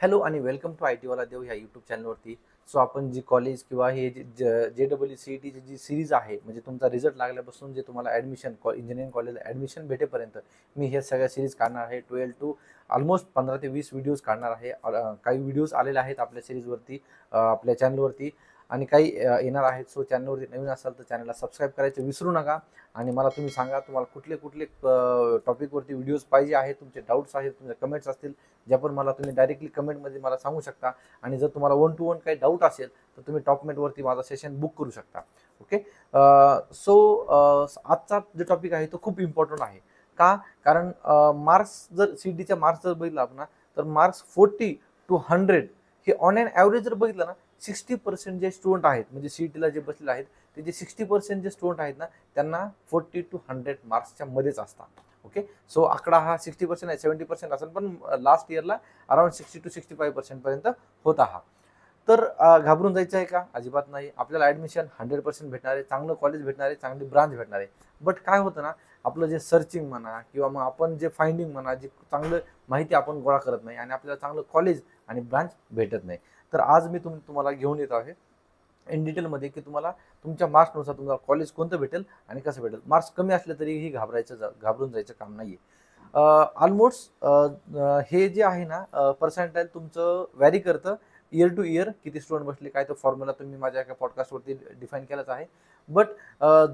Hello आणि welcome to IT वाला देव ह्या यूट्यूब चॅनलवरती. सो आपण जी कॉलेज किंवा हे JEE-CETची जी सिरीज आहे, म्हणजे तुमचा रिझल्ट लागल्यापासून जे तुम्हाला ॲडमिशन इंजिनिअरिंग कॉलेजला ॲडमिशन भेटेपर्यंत मी हे सगळ्या सिरीज काढणार आहे. 12 टू ऑलमोस्ट 15 ते 20 व्हिडिओज काढणार आहे. काही व्हिडिओज आलेले आहेत आपल्या सिरीजवरती, आपल्या चॅनलवरती, आणि काही येणार आहेत. सो चॅनलवरती नवीन असाल तर चॅनलला सबस्क्राईब करायचं विसरू नका. आणि मला तुम्ही सांगा तुम्हाला कुठले कुठले टॉपिकवरती व्हिडिओज पाहिजे आहेत, तुमचे डाऊट्स आहेत, तुमचे कमेंट्स असतील, ज्या पण मला तुम्ही डायरेक्टली कमेंटमध्ये मला सांगू शकता. आणि जर तुम्हाला 1 to 1 काही डाऊट असेल तर तुम्ही टॉपमेटवरती माझा सेशन बुक करू शकता. ओके. सो आजचा जो टॉपिक आहे तो खूप इम्पॉर्टंट आहे. का? कारण मार्क्स जर CETच्या मार्क्स जर बघितला आपण ना, तर मार्क्स 40 to 100 हे ऑन एन ॲव्हरेज जर बघितलं ना, 60% जे स्टुडंट आहेत, म्हणजे CETला जे बसलेले आहेत ते जे 60% जे स्टुडंट आहेत ना, त्यांना 40 to 100 मार्क्सच्या मध्येच असतात. ओके. सो आकडा हा 60% आहे, 70% असेल, पण लास्ट इयरला अराउंड 60 to 65% पर्यंत होता हा. तर घाबरून जायचं आहे का? अजिबात नाही. आपल्याला ॲडमिशन 100% भेटणार आहे, चांगलं कॉलेज भेटणार आहे, चांगली ब्रांच भेटणार आहे. बट काय होतं ना, आपलं जे सर्चिंग म्हणा किंवा मग आपण जे फाइंडिंग म्हणा, जे चांगलं माहिती आपण गोळा करत नाही आणि आपल्याला चांगलं कॉलेज आणि ब्रांच भेटत नाही. तर आज मी तुम्हाला घेऊन येत आहे इन डिटेलमध्ये की तुम्हाला तुमच्या मार्क्सनुसार तुम्हाला कॉलेज कोणतं भेटेल आणि कसं भेटेल. मार्क्स कमी असले तरीही घाबरून जायचं काम नाही आहे. ऑलमोस्ट हे जे आहे ना, पर्सेंटाईल तुमचं व्हॅरी करतं इयर टू इयर. किती स्टुडंट बसले काय, तो फॉर्म्युला तुम्ही माझ्या एका पॉडकास्टवरती डिफाईन केलाच आहे. बट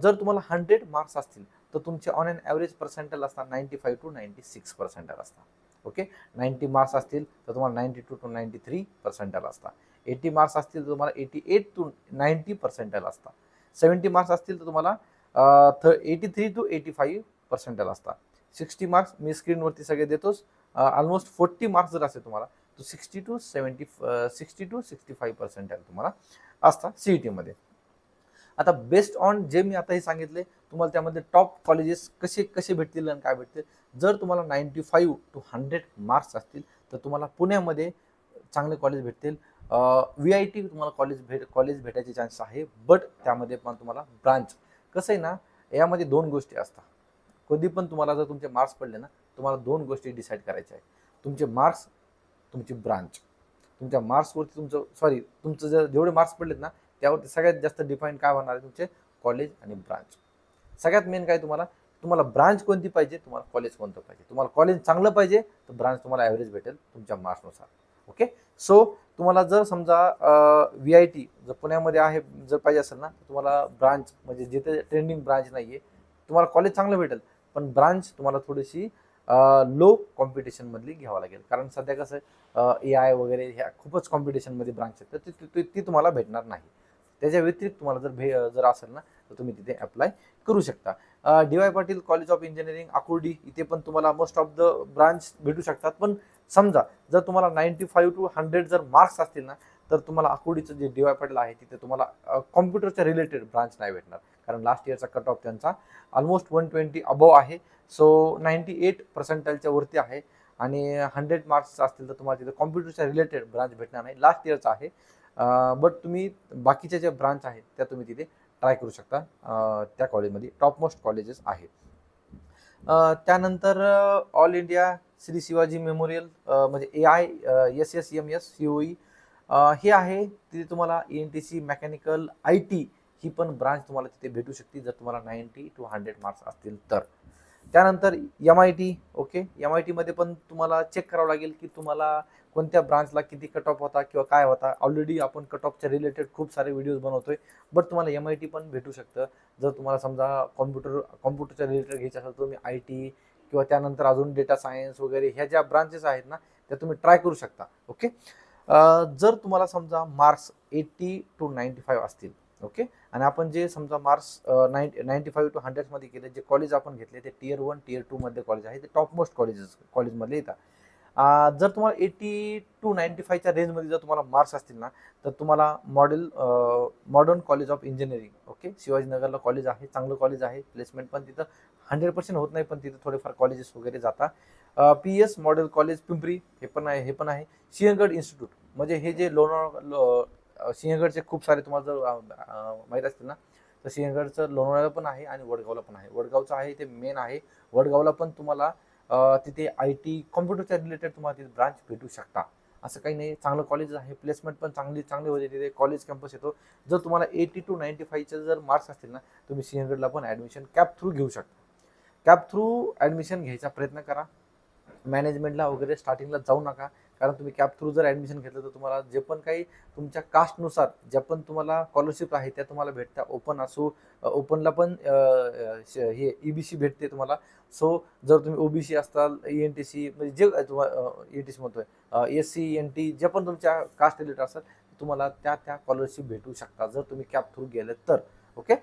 जर तुम्हाला 100 मार्क्स असतील तर तुमचे ऑन एन ॲव्हरेज पर्सेंटाईल असतात 95 to 96 पर्सेंटाईल असतात. ओके. 90 मार्क्स असतील तर तुम्हाला 92 to 93 पर्सेंटाईल असतात. 80 मार्क्स असतील तर तुम्हाला 88 to 90 पर्सेंटाईल असतात. 70 मार्क्स असतील तर तुम्हाला 83 to 85 पर्सेंटाईल असतात. 60 मार्क्स मी स्क्रीनवरती सगळे देतोच. ऑलमोस्ट 40 मार्क्स जर असेल तुम्हाला तर 60 to 65 पर्सेंटाईल तुम्हाला असतात CETमध्ये. आता बेस्ड ऑन जे मी आता हे सांगितले तुम्हाला, त्यामध्ये टॉप कॉलेजेस कसे कसे भेटतील आणि काय भेटतील. जर तुम्हाला 95 to 100 मार्क्स असतील तर तुम्हाला पुण्यामध्ये चांगले कॉलेज भेटतील. VIT तुम्हाला कॉलेज भेटायचे चान्स आहे. बट त्यामध्ये पण तुम्हाला ब्रांच कसं आहे ना, यामध्ये 2 गोष्टी असतात. कधी पण तुम्हाला जर तुमचे मार्क्स पडले ना, तुम्हाला 2 गोष्टी डिसाईड करायच्या आहेत. तुमचे मार्क्स, तुमची ब्रांच. तुमच्या मार्क्सवरती तुमचं जर जेवढे मार्क्स पडलेत ना, त्यावरती सगळ्यात जास्त डिफाईन काय होणार आहे, तुमचे कॉलेज आणि ब्रांच. सगळ्यात मेन काय, तुम्हाला ब्रांच कोणती पाहिजे, तुम्हाला कॉलेज कोणतं पाहिजे. तुम्हाला कॉलेज चांगलं पाहिजे तर ब्रांच तुम्हाला ॲव्हरेज भेटेल तुमच्या मार्क्सनुसार. ओके. सो तुम्हाला जर समजा VIT जर पुण्यामध्ये आहे जर पाहिजे असेल ना, तर तुम्हाला ब्रांच म्हणजे जिथे ट्रेंडिंग ब्रांच नाही आहे, तुम्हाला कॉलेज चांगलं भेटेल पण ब्रांच तुम्हाला थोडीशी लो कॉम्पिटिशनमधली घ्यावं लागेल. कारण सध्या कसं आहे, AI वगैरे ह्या खूपच कॉम्पिटिशनमध्ये ब्रांच आहेत, तर ती तुम्हाला भेटणार नाही. त्याच्या व्यतिरिक्त तुम्हाला जर असेल ना, तर तुम्ही तिथे अप्लाय करू शकता. DY Patil college of engineering Akurdi, इथे पण तुम्हाला मोस्ट ऑफ द ब्रांच भेटू शकतात. पण समजा जर तुम्हाला 95 to 100 जर मार्क्स असतील ना, तर तुम्हाला अकुर्डीचं जे DY पाटील आहे तिथे तुम्हाला कॉम्प्युटरच्या रिलेटेड ब्रांच नाही भेटणार. कारण लास्ट इयरचा कट ऑफ त्यांचा ऑलमोस्ट 120 अबव आहे. सो 98 पर्सेंटाईलच्या वरती आहे. आणि 100 मार्क्स असतील तर तुम्हाला तिथे कॉम्प्युटरच्या रिलेटेड ब्रांच भेटणार नाही. लास्ट इयरचा आहे. बट तुम्ही बाकीच्या ज्या ब्रांच आहेत त्या तुम्ही तिथे ट्राय करू शकता. त्या कॉलेजमध्ये टॉपमोस्ट कॉलेजेस आहेत. त्यानंतर all India Shri Shivaji memorial, म्हणजे AISSMS COE हे आहे. तिथे तुम्हाला ENTC मेकॅनिकल IT ही पण ब्रांच तुम्हाला तिथे भेटू शकते जर तुम्हाला 90 to 100 मार्क्स असतील तर. त्यानंतर MIT. ओके. MIT मध्ये पण तुम्हाला चेक करावं लागेल की तुम्हाला कोणत्या ब्रांचला किती कट ऑफ होता किंवा काय होता. ऑलरेडी आपण कट ऑफच्या रिलेटेड खूप सारे व्हिडिओज बनवतोय. बट तुम्हाला MIT पण भेटू शकतं. जर तुम्हाला समजा कॉम्प्युटरच्या रिलेटेड घ्यायचं असेल तर तुम्ही IT किंवा त्यानंतर अजून डेटा सायन्स वगैरे ह्या ज्या ब्रांचेस आहेत ना, त्या तुम्ही ट्राय करू शकता. ओके. जर तुम्हाला समजा मार्क्स 80 to 95 असतील, ओके, आणि आपण जे समजा मार्क्स 95 to 100 मध्ये केले, जे कॉलेज आपण घेतले ते Tier 1 Tier 2 मध्ये कॉलेज आहे, ते टॉपमोस्ट कॉलेजमधले येतात. जर तुम्हाला 80 to 95च्या रेंजमध्ये जर तुम्हाला मार्क्स असतील ना, तर तुम्हाला modern college of engineering, okay, शिवाजीनगरला कॉलेज आहे, चांगलं कॉलेज आहे. प्लेसमेंट पण तिथं 100% होत नाही, पण तिथं थोडेफार कॉलेजेस वगैरे जातात. PS मॉडेल कॉलेज पिंपरी हे पण आहे. सिंहगड इन्स्टिट्यूट, म्हणजे हे जे सिंहगडचे खूप सारे तुम्हाला जर माहीत असतील ना, तर सिंहगडचं लोणावळ्याला पण आहे आणि वडगावला पण आहे. वडगावचं आहे ते मेन आहे. वडगावला पण तुम्हाला तिथे IT कॉम्प्युटरच्या रिलेटेड तुम्हाला तिथे ब्रांच भेटू शकता. असं काही नाही, चांगलं कॉलेज आहे, प्लेसमेंट पण चांगली होते तिथे, कॉलेज कॅम्पस येतो. जर तुम्हाला 80 to 95चे जर मार्क्स असतील ना, तुम्ही सिंहगडला पण ॲडमिशन कॅप थ्रू घेऊ शकता. कॅप थ्रू ॲडमिशन घ्यायचा प्रयत्न करा. मॅनेजमेंटला वगैरे स्टार्टिंगला जाऊ नका, कारण तुम्ही कॅप थ्रू जर ॲडमिशन घेतलं तर तुम्हाला जे पण काही तुमच्या कास्टनुसार ज्या पण तुम्हाला स्कॉलरशिप आहे त्या तुम्हाला भेटतात. ओपन असो, ओपनला पण हे EBC भेटते तुम्हाला. सो जर तुम्ही OBC असताल, ENTC म्हणजे जे ENTC म्हणतोय, SC NT जे पण तुमच्या कास्ट रिलेटेड असेल तुम्हाला त्या स्कॉलरशिप भेटू शकतात जर तुम्ही कॅप थ्रू गेले तर. ओके.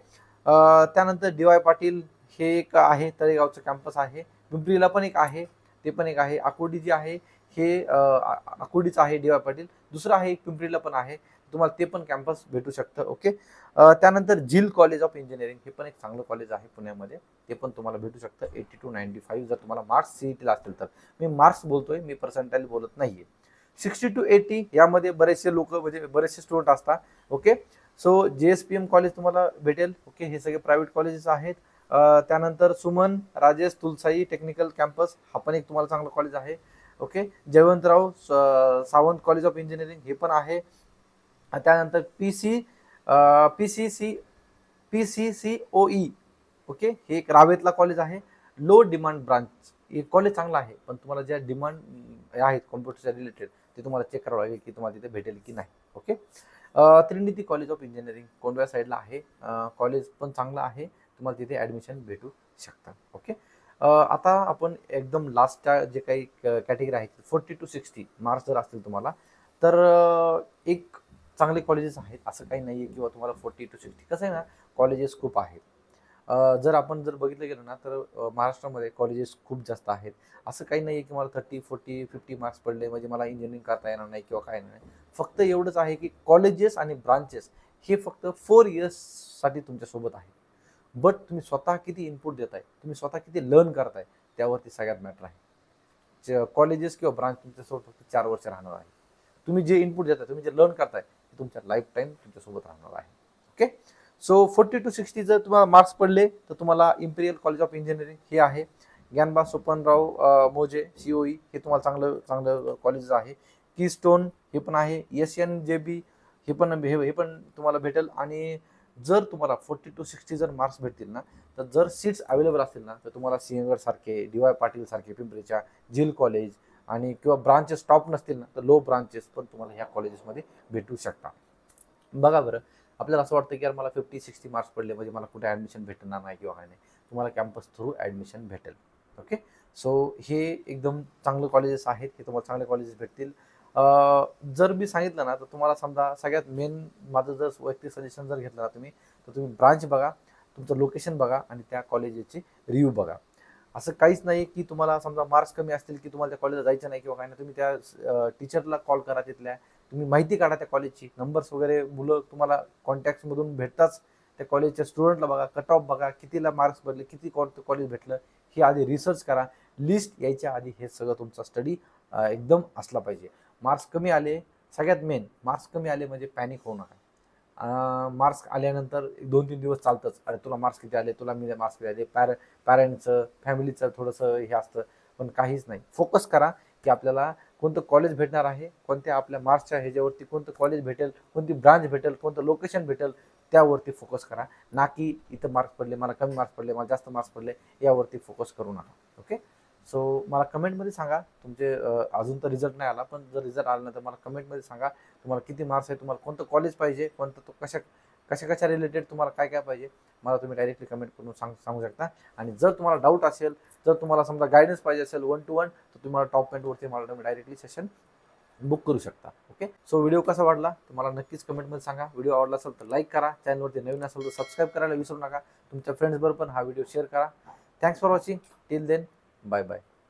त्यानंतर DY पाटील हे एक आहे, तळेगावचं कॅम्पस आहे. पिंपरीला पण एक आहे, ते पण एक आहे. आकुर्डी जी आहे हे आकुर्डीचं आहे DY पाटील. दुसरं आहे एक पिंपरीला पण आहे, तुम्हाला ते पण कॅम्पस भेटू शकतं. ओके. त्यानंतर झील कॉलेज ऑफ इंजिनिअरिंग हे पण एक चांगलं कॉलेज आहे पुण्यामध्ये, ते पण तुम्हाला भेटू शकतं 80 to 95 जर तुम्हाला मार्क्स CETला असतील तर. मी मार्क्स बोलतोय, मी पर्सेंटाईल बोलत नाहीये. 60 to 80 यामध्ये बरेचसे लोक म्हणजे बरेचसे स्टुडंट असतात. ओके. सो JSPM कॉलेज तुम्हाला भेटेल. ओके. हे सगळे प्रायव्हेट कॉलेजेस आहेत. त्यानंतर सुमन राजेश तुलसाई टेक्निकल कॅम्पस हा पण एक तुम्हाला चांगलं कॉलेज आहे. Okay. Jaywantrao Sawant college of engineering हे पण आहे. त्यानंतर PCCOE ओके, हे एक रावेतला कॉलेज आहे. लो डिमांड ब्रांच, हे कॉलेज चांगलं आहे, पण तुम्हाला ज्या डिमांड आहेत कॉम्प्युटरच्या रिलेटेड ते तुम्हाला चेक करावं लागेल की तुम्हाला तिथे भेटेल की नाही. ओके. त्रिनिती कॉलेज ऑफ इंजिनिअरिंग कोंडव्या साईडला आहे, कॉलेज पण चांगलं आहे, तुम्हाला तिथे ॲडमिशन भेटू शकतं. ओके. आता आपण एकदम लास्टच्या जे काही कॅटेगरी आहेत 40 to 60 मार्क्स जर असतील तुम्हाला तर एक चांगले कॉलेजेस आहेत, असं काही नाही आहे किंवा तुम्हाला 40 to 60. कसं आहे ना, कॉलेजेस खूप आहेत. जर आपण बघितलं गेलं ना तर महाराष्ट्रामध्ये कॉलेजेस खूप जास्त आहेत. असं काही नाही आहे की मला 30, 40, 50 मार्क्स पडले म्हणजे मला इंजिनिअरिंग करता येणार नाही किंवा काय नाही. फक्त एवढंच आहे की कॉलेजेस आणि ब्रांचेस हे फक्त 4 इयर्ससाठी तुमच्यासोबत आहे. बट तुम्ही स्वतः किती इनपुट देताय, तुम्ही स्वतः किती लर्न करताय त्यावरती सगळ्यात मॅटर आहे. कॉलेजेस किंवा ब्रांच तुमच्यासोबत फक्त 4 वर्ष राहणार आहे. तुम्ही जे इनपुट देताय, तुम्ही जे लर्न करताय ते तुमच्या लाईफ टाईम तुमच्यासोबत राहणार आहे. ओके. सो 40 to 60 जर तुम्हाला मार्क्स पडले तर तुम्हाला इम्पिरियल कॉलेज ऑफ इंजिनिअरिंग हे आहे. ज्ञानबा सोपनराव मोजे COE हे तुम्हाला चांगलं कॉलेज आहे. कीस्टोन हे पण आहे. SNJB हे पण तुम्हाला भेटेल. आणि जर तुम्हाला 40 to 60 जर मार्क्स भेटतील ना तर जर सीट्स अवेलेबल असतील ना तर तुम्हाला सिंहगड सारखे, DY पाटील सारखे पिंपरीच्या झील कॉलेज आणि किंवा ब्रांचेस टॉप नसतील ना तर लो ब्रांचेस पण तुम्हाला ह्या कॉलेजेसमध्ये भेटू शकतात. बघा बरं, आपल्याला असं वाटतं की यार मला 50-60 मार्क्स पडले म्हणजे मला कुठे ॲडमिशन भेटणार नाही किंवा काय नाही, तुम्हाला कॅम्पस थ्रू ॲडमिशन भेटेल. ओके. सो हे एकदम चांगलं कॉलेजेस आहेत, हे तुम्हाला चांगले कॉलेजेस भेटतील. जर मी सांगितलं ना तर तुम्हाला समजा सगळ्यात मेन माझं जर वैयक्तिक सजेशन जर घेतलं ना तुम्ही तर तुम्ही ब्रांच बघा, तुमचं लोकेशन बघा आणि त्या कॉलेजेसची रिव्ह्यू बघा. असं काहीच नाही की तुम्हाला समजा मार्क्स कमी असतील की तुम्हाला त्या कॉलेजला जायचं नाही किंवा काय नाही, तुम्ही त्या टीचरला कॉल करा, तिथल्या तुम्ही माहिती काढा त्या कॉलेजची, नंबर्स वगैरे मुलं तुम्हाला कॉन्टॅक्टमधून भेटताच. त्या कॉलेजच्या स्टुडंटला बघा, कट ऑफ बघा, कितीला मार्क्स पडले, किती कॉलेज भेटलं हे आधी रिसर्च करा. लिस्ट यायच्या आधी हे सगळं तुमचा स्टडी एकदम असला पाहिजे. मार्क्स कमी आले, सगळ्यात मेन मार्क्स कमी आले म्हणजे पॅनिक होऊ नका. मार्क्स आल्यानंतर 2-3 दिवस चालतंच, अरे तुला मार्क्स किती आले, तुला मी मार्क्स किती आले, पॅरेंटचं फॅमिलीचं थोडंसं हे असतं, पण काहीच नाही. फोकस करा की आपल्याला कोणतं कॉलेज भेटणार आहे, कोणत्या आपल्या मार्क्सच्या ह्याच्यावरती कोणतं कॉलेज भेटेल, कोणती ब्रांच भेटेल, कोणतं लोकेशन भेटेल त्यावरती फोकस करा. ना की इथं मार्क्स पडले, मला कमी मार्क्स पडले, मला जास्त मार्क्स पडले यावरती फोकस करू नका. ओके. सो मला कमेंटमध्ये सांगा तुमचे, अजून तर रिझल्ट नाही आला, पण जर रिझल्ट आला ना तर मला कमेंटमध्ये सांगा तुम्हाला किती मार्क्स आहे, तुम्हाला कोणतं कॉलेज पाहिजे, कोणतं तो कशा रिलेटेड तुम्हाला काय पाहिजे, मला तुम्ही डायरेक्टली कमेंट करून सांगू शकता. आणि जर तुम्हाला डाऊट असेल, जर तुम्हाला समजा गायडन्स पाहिजे असेल 1-to-1 तर तुम्हाला टॉप पॉईंटवरती मला तुम्ही डायरेक्टली सेशन बुक करू शकता. ओके. सो व्हिडिओ कसा वाटला तुम्हाला नक्कीच कमेंटमध्ये सांगा. व्हिडिओ आवडला असेल तर लाईक करा, चॅनलवरती नवीन असेल तर सबस्क्राईब करायला विसरू नका. तुमच्या फ्रेंड्सबरोबर पण हा व्हिडिओ शेअर करा. Thanks for watching. Till then, bye bye.